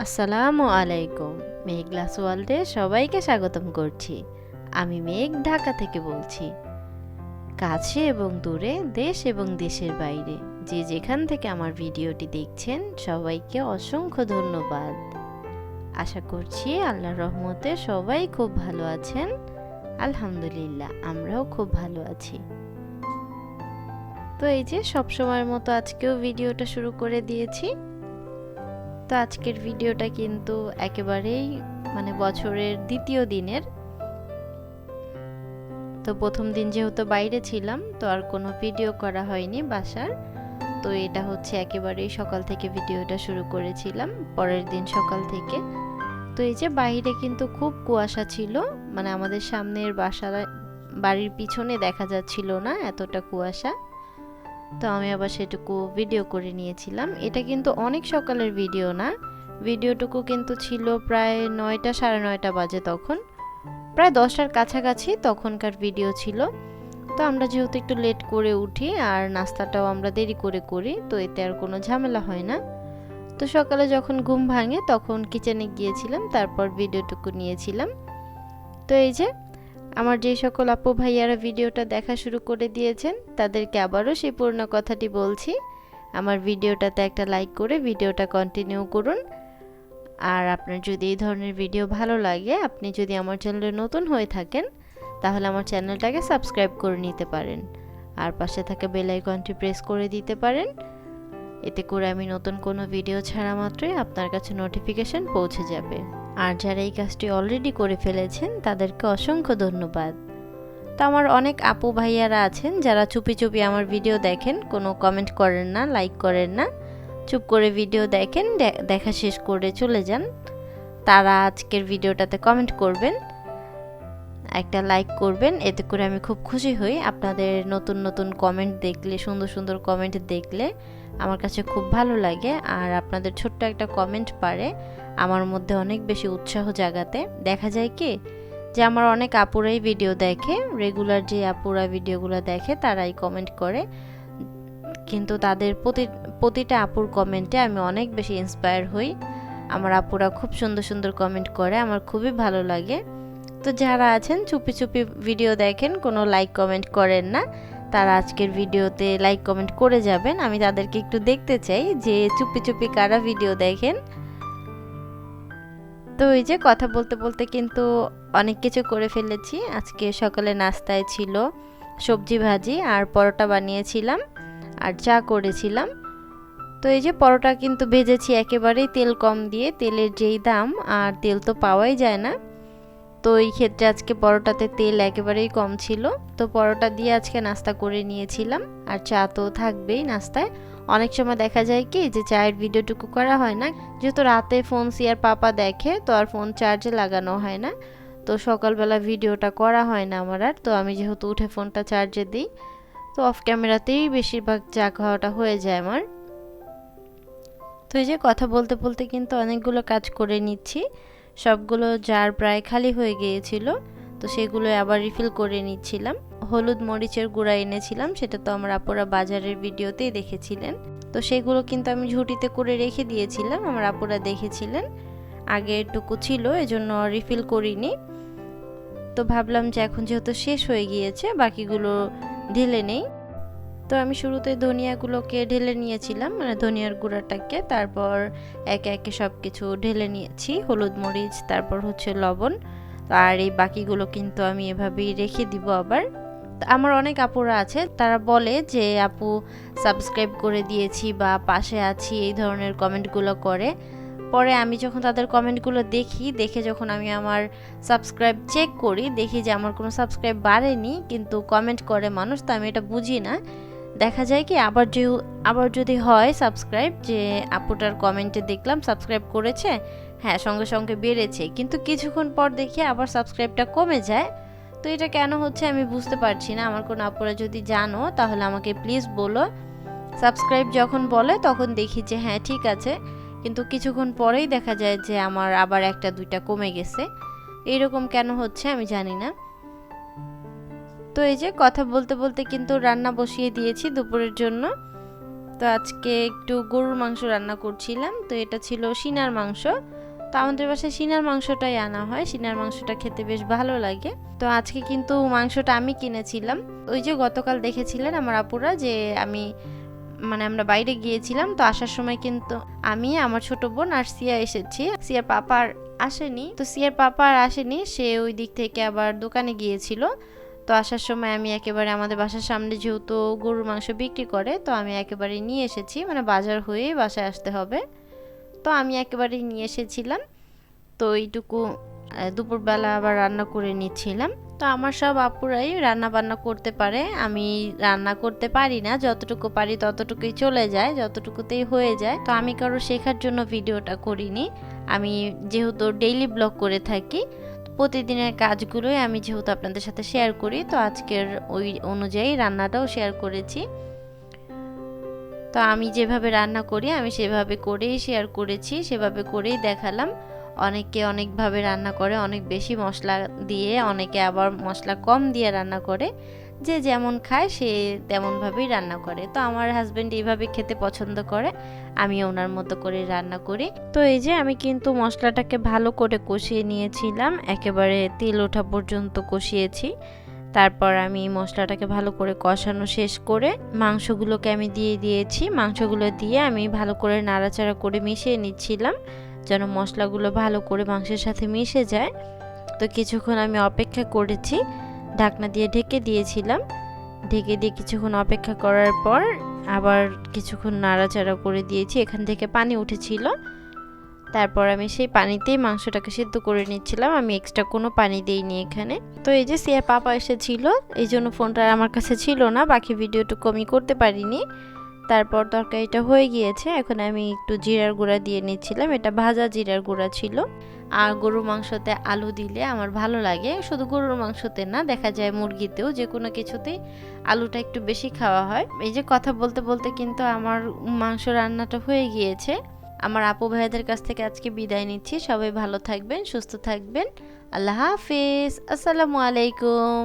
আসসালামু আলাইকুম। মেঘলাস ওয়ার্ল্ডে সবাইকে স্বাগতম করছি। আমি মেঘ, ঢাকা থেকে বলছি। কাছে এবং দূরে, দেশ এবং দেশের বাইরে যে যেখান থেকে আমার ভিডিওটি দেখছেন সবাইকে অসংখ্য ধন্যবাদ। আশা করছি আল্লাহর রহমতে সবাই খুব ভালো আছেন। আলহামদুলিল্লাহ, আমরাও খুব ভালো আছি। তো এই যে সবসময়ের মতো আজকেও ভিডিওটা শুরু করে দিয়েছি। তো আজকের ভিডিওটা কিন্তু একেবারেই বছরের দ্বিতীয় দিনের। তো প্রথম দিন যেহেতু বাইরে ছিলাম তো আর কোনো ভিডিও করা হয়নি বাসার। তো এটা হচ্ছে একেবারেই সকাল থেকে ভিডিওটা শুরু করেছিলাম, পরের দিন সকাল থেকে। তো এই যে বাইরে কিন্তু খুব কুয়াশা ছিল, আমাদের সামনের বাড়ির পিছনে দেখা যাচ্ছিল না, এতটা কুয়াশা। তো আমি আবার সেটুকু ভিডিও করে নিয়েছিলাম। এটা কিন্তু অনেক সকালের ভিডিও না, ভিডিওটুকু কিন্তু ছিল প্রায় 9টা 9:30 বাজে, তখন প্রায় 10টার কাছাকাছি তখনকার ভিডিও ছিল। তো আমরা যেহেতু একটু লেট করে উঠি আর নাস্তাটাও আমরা দেরি করে করি, তো এতে আর কোনো ঝামেলা হয় না। তো সকালে যখন ঘুম ভাঙে তখন কিচেনে গিয়েছিলাম, তারপর ভিডিওটুকু নিয়েছিলাম। তো এই যে আমার যে সকল আপু ভাইয়ারা ভিডিওটা দেখা শুরু করে দিয়েছেন তাদেরকে আবারও সেই পুরনো কথাটি বলছি, আমার ভিডিওটাতে একটা লাইক করে ভিডিওটা কন্টিনিউ করুন। আর আপনার যদি এই ধরনের ভিডিও ভালো লাগে, আপনি যদি আমার চ্যানেলে নতুন হয়ে থাকেন তাহলে আমার চ্যানেলটাকে সাবস্ক্রাইব করে নিতে পারেন, আর পাশে থাকা বেল আইকনটি প্রেস করে দিতে পারেন। এতে করে আমি নতুন কোনো ভিডিও ছাড়া মাত্রই আপনার কাছে নোটিফিকেশন পৌঁছে যাবে। আর যারা এই কাজটি অলরেডি করে ফেলেছেন তাদেরকে অসংখ্য ধন্যবাদ। তো আমার অনেক আপু ভাইয়ারা আছেন যারা চুপি চুপি আমার ভিডিও দেখেন, কোনো কমেন্ট করেন না, লাইক করেন না, চুপ করে ভিডিও দেখেন, দেখা শেষ করে চলে যান। তারা আজকের ভিডিওটাতে কমেন্ট করবেন, একটা লাইক করবেন, এতে করে আমি খুব খুশি হই। আপনাদের নতুন নতুন কমেন্ট দেখলে, সুন্দর সুন্দর কমেন্ট দেখলে আমার কাছে খুব ভালো লাগে। আর আপনাদের ছোট্ট একটা কমেন্ট পারে আমার মধ্যে অনেক বেশি উৎসাহ জাগাতে। দেখা যায় কি যে আমার অনেক আপুরাই ভিডিও দেখে, রেগুলার যে আপুরা ভিডিওগুলো দেখে তারাই কমেন্ট করে, কিন্তু তাদের প্রতিটা আপুর কমেন্টে আমি অনেক বেশি ইন্সপায়ার হই। আমার আপুরা খুব সুন্দর সুন্দর কমেন্ট করে, আমার খুবই ভালো লাগে। তো যারা আছেন চুপি চুপি ভিডিও দেখেন, কোনো লাইক কমেন্ট করেন না, তারা আজকের ভিডিওতে লাইক কমেন্ট করে যাবেন। আমি তাদেরকে একটু দেখতে চাই যে চুপি চুপি কারা ভিডিও দেখেন। তো এই যে কথা বলতে বলতে কিন্তু অনেক কিছু করে ফেলেছি। আজকে সকালে নাস্তায় ছিল সবজি ভাজি আর পরোটা বানিয়েছিলাম আর চা করেছিলাম। তো এই যে পরোটা কিন্তু ভেজেছি একেবারেই তেল কম দিয়ে, তেলের যেই দাম আর তেল তো পাওয়াই যায় না। তো এই ক্ষেত্রে আজকে পরোটাতে তেল একেবারেই কম ছিল, তো পরোটা দিয়ে আজকে নাস্তা করে নিয়েছিলাম। আর চা তো থাকবেই নাস্তায়। অনেক সময় দেখা যায় কি যে চায়ের ভিডিওটুকু করা হয় না, যেহেতু রাতে ফোন সিয়ার পাপা দেখে, তো আর ফোন চার্জে লাগানো হয় না, তো সকালবেলা ভিডিওটা করা হয় না আমার আর। তো আমি যেহেতু উঠে ফোনটা চার্জে দিই, তো অফ ক্যামেরাতেই বেশিরভাগ চা খাওয়াটা হয়ে যায় আমার। তো এই যে কথা বলতে বলতে কিন্তু অনেকগুলো কাজ করে নিচ্ছি, সবগুলো জার প্রায় খালি হয়ে গিয়েছিল, তো সেগুলো আবার রিফিল করে নিচ্ছিলাম। হলুদ মরিচের গুঁড়া এনেছিলাম, সেটা তো আমার আপুরা বাজারের ভিডিওতেই দেখেছিলেন। তো সেগুলো কিন্তু আমি ঝুঁটিতে করে রেখে দিয়েছিলাম, আমার আপুরা দেখেছিলেন। আগে এটুকু ছিল, এজন্য রিফিল করিনি। তো ভাবলাম যে এখন যেহেতু শেষ হয়ে গিয়েছে বাকিগুলো ঢেলে নেই। তো আমি শুরুতে ধনিয়াগুলোকে ঢেলে নিয়েছিলাম, ধনিয়ার গুঁড়াটাকে, তারপর একে একে সব কিছু ঢেলে নিয়েছি, হলুদ মরিচ, তারপর হচ্ছে লবণ। আর এই বাকিগুলো কিন্তু আমি এভাবেই রেখে দিব আবার। আমার অনেক আপুরা আছে তারা বলে যে আপু সাবস্ক্রাইব করে দিয়েছি বা পাশে আছি, এই ধরনের কমেন্টগুলো করে। পরে আমি যখন তাদের কমেন্টগুলো দেখে যখন আমি আমার সাবস্ক্রাইব চেক করি, দেখি যে আমার কোনো সাবস্ক্রাইব বাড়েনি, কিন্তু কমেন্ট করে মানুষ, তো আমি এটা বুঝি না। দেখা যায় কি আবার যদি হয় সাবস্ক্রাইব, যে আপুটার কমেন্টে দেখলাম সাবস্ক্রাইব করেছে, হ্যাঁ সঙ্গে সঙ্গে বেড়েছে, কিন্তু কিছুক্ষণ পর দেখি আবার সাবস্ক্রাইবটা কমে যায়। তো এটা কেন হচ্ছে আমি বুঝতে পারছি না। আমার কোনো আপুরা যদি জানো তাহলে আমাকে প্লিজ বলো। সাবস্ক্রাইব যখন বলে তখন দেখি যে হ্যাঁ ঠিক আছে, কিন্তু কিছুক্ষণ পরেই দেখা যায় যে আমার আবার একটা দুইটা কমে গেছে। এইরকম কেন হচ্ছে আমি জানি না। তো এই যে কথা বলতে বলতে কিন্তু রান্না বসিয়ে দিয়েছি দুপুরের জন্য। তো তো আজকে একটু গরুর মাংস রান্না করছিলাম। তো এটা ছিল সিনার মাংস। তো আমাদের বাসায় সিনার মাংসটাই আনা হয়, সিনার মাংসটা খেতে বেশ ভালো লাগে। তো আজকে কিন্তু মাংসটা আমি কিনেছিলাম। ওই যে গতকাল দেখেছিলেন আমার আপুরা যে আমরা বাইরে গিয়েছিলাম, তো আসার সময় কিন্তু আমি, আমার ছোট বোন আর সিয়া এসেছি। সিয়ার পাপা আসেনি, তো সিয়ার পাপা আর আসেনি, সে ওই দিক থেকে আবার দোকানে গিয়েছিল। তো আসার সময় আমি একেবারে আমাদের বাসার সামনে যেহেতু গরুর মাংস বিক্রি করে, তো আমি একেবারে নিয়ে এসেছি, বাজার হয়ে বাসায় আসতে হবে, তো আমি একেবারে নিয়ে এসেছিলাম। তো এইটুকু দুপুরবেলা আবার রান্না করে নিচ্ছিলাম। তো আমার সব আপুরাই রান্না বান্না করতে পারে, আমি রান্না করতে পারি না, যতটুকু পারি ততটুকুই চলে যায়, যতটুকুতেই হয়ে যায়। তো আমি কারো শেখার জন্য ভিডিওটা করিনি, আমি যেহেতু ডেইলি ব্লগ করে থাকি, প্রতিদিনের কাজগুলোই আমি যেহেতু আপনাদের সাথে শেয়ার করি, তো আজকের ওই অনুযায়ী রান্নাটাও শেয়ার করেছি। তো আমি যেভাবে রান্না করি আমি সেভাবে করেই শেয়ার করেছি, সেভাবে করেই দেখালাম। অনেকে অনেকভাবে রান্না করে, অনেক বেশি মশলা দিয়ে, অনেকে আবার মশলা কম দিয়ে রান্না করে, যে যেমন খায় সে তেমনভাবেই রান্না করে। তো আমার হাজব্যান্ড এইভাবে খেতে পছন্দ করে, আমি ওনার মতো করে রান্না করি। তো এই যে আমি কিন্তু মশলাটাকে ভালো করে কষিয়ে নিয়েছিলাম, একেবারে তেল ওঠা পর্যন্ত কষিয়েছি। তারপর আমি মশলাটাকে ভালো করে কষানো শেষ করে মাংসগুলোকে আমি দিয়ে দিয়েছি। মাংসগুলো দিয়ে আমি ভালো করে নাড়াচাড়া করে মিশিয়ে নিচ্ছিলাম, যেন মশলাগুলো ভালো করে মাংসের সাথে মিশে যায়। তো কিছুক্ষণ আমি অপেক্ষা করেছি, ঢাকনা দিয়ে ঢেকে দিয়েছিলাম। ঢেকে দিয়ে কিছুক্ষণ অপেক্ষা করার পর আবার কিছুক্ষণ নাড়াচাড়া করে দিয়েছি, এখান থেকে পানি উঠেছিল। তারপর আমি সেই পানিতেই মাংসটাকে সিদ্ধ করে নিচ্ছিলাম, আমি এক্সট্রা কোনো পানি দেইনি এখানে। তো এই যে সিয়ার পাপা এসেছিল, এই জন্য ফোনটা আমার কাছে ছিল না, বাকি ভিডিওটুকু আমি করতে পারিনি। তারপর তরকারিটা হয়ে গিয়েছে, এখন আমি একটু জিরার গুঁড়া দিয়ে নিচ্ছিলাম, এটা ভাজা জিরার গুঁড়া ছিল। আর গরুর মাংসতে আলু দিলে আমার ভালো লাগে, শুধু গরুর মাংসতে না, দেখা যায় মুরগিতেও, যে কোনো কিছুতেই আলুটা একটু বেশি খাওয়া হয়। এই যে কথা বলতে বলতে কিন্তু আমার মাংস রান্নাটা হয়ে গিয়েছে। আমার আপু ভাইয়াদের কাছ থেকে আজকে বিদায় নিচ্ছি, সবাই ভালো থাকবেন, সুস্থ থাকবেন, আল্লাহ হাফেজ, আসসালামু আলাইকুম।